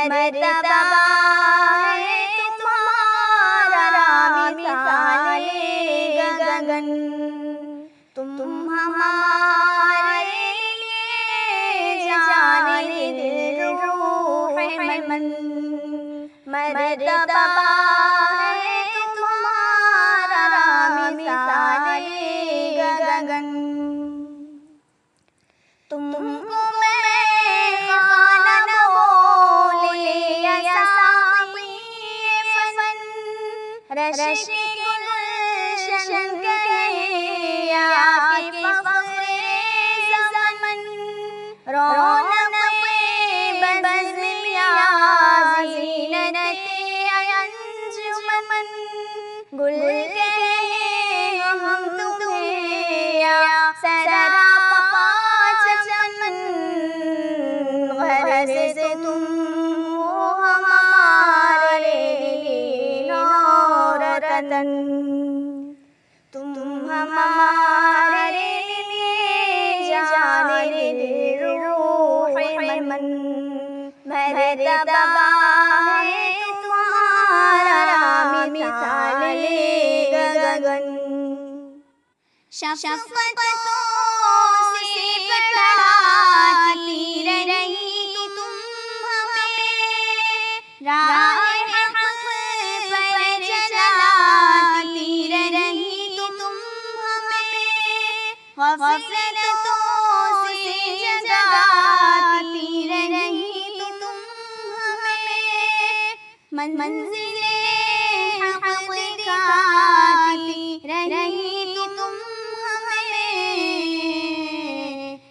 मर्तबा है तुम्हारा मिसाले गगन। तुम हमारे लिए जाने दिल रूह मन। मर्तबा है तुम्हारा मिसाले गगन। तुमको मैं खाना न बोले या साक़ी फन। रश के गुलशन कहे या के फ़ख्रे ज़मन। रौनक़े बज़्म या ज़ीनते अंजुमन। गुल कहे हम तुम्हें या सरापा चमन। ग़र्ज़ से तुम हो हमारे लिए नौरतन। तुम हमारे लिए जाने दिल रूह मन। मर्तबा है तुम्हारा मिसाले गगन। शफ़क़तों से बढ़ाती रही तुम हमें। राह हक़ पर चलाती रही तुम हमें। ग़फ़लतों से जगाती रही तुम हमें। मंज़िले हक़ दिखाती रही तुम हमें।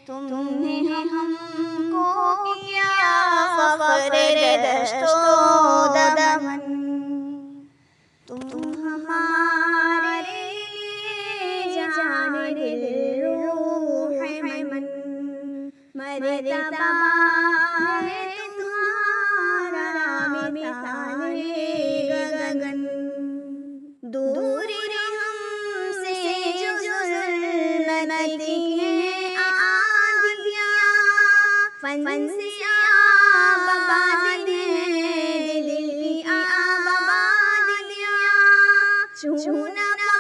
तुमने हमको किया फ़ख्र दश्तो दमन। तुम हमारे लिए जाने दिल रूह मन। मर्तबा है तुम्हारा मिसाले गगन। दूर हमसे जो ज़ुल्मती हैं आँधियाँ। फन से आबाद हैं दिल की आबादियाँ। छू न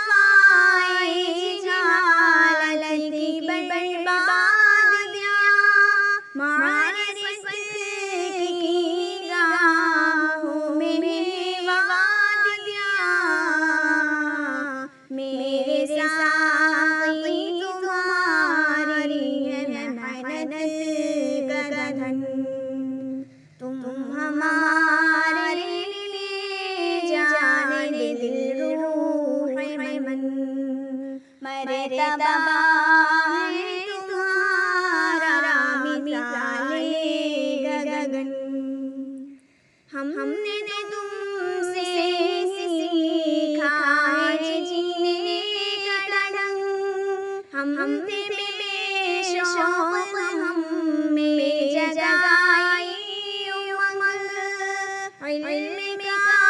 पाए जहालत की बर्बादियाँ। मारिफ़त की निगाहों में वादियाँ। मेरे साक़ी तुम्हारी है मेहनत का धन। तुम हमारे लिए जाने दिल रूह मन। मर्तबा है तुम्हारा मिसाले गगन। हमने तुमसे सीखा है जीने का ढंग। हम थे बेशौक़ हमें जगाई उमंग। इल्म का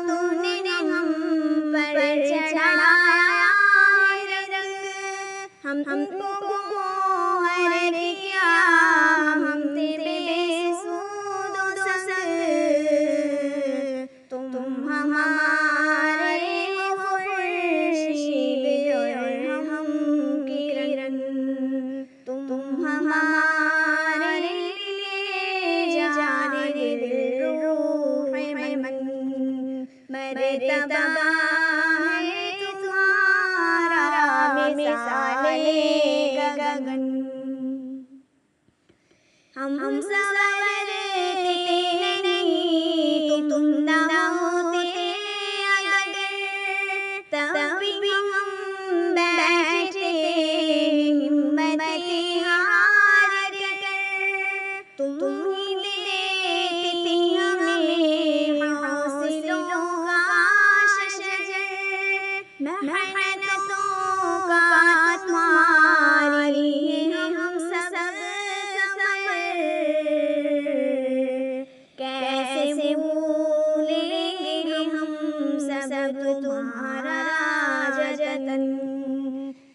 तूने हम पर चढ़ाया है रंग। हमको गोहर किया हम थे बेसूद संग। तुम हमारे हो खुर्शीद और हम किरण। तुम हमारे लिए जाने दिल रूह मन। मर्तबा है तुम्हारा मिसाले गगन। हम संवरते नहीं तुम न होते अगर। तब भी हम बैठे हिम्मत हार कर। तुम ही देती हमें हौसलों का शजर। मेहनतों का तुम्हारी है हम सब कमर। कैसे भूलेंगे हम सब तुम्हारा जतन।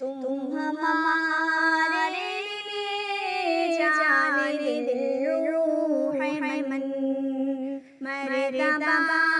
तुम हमारे लिए जाने दिल रूह मन। दबा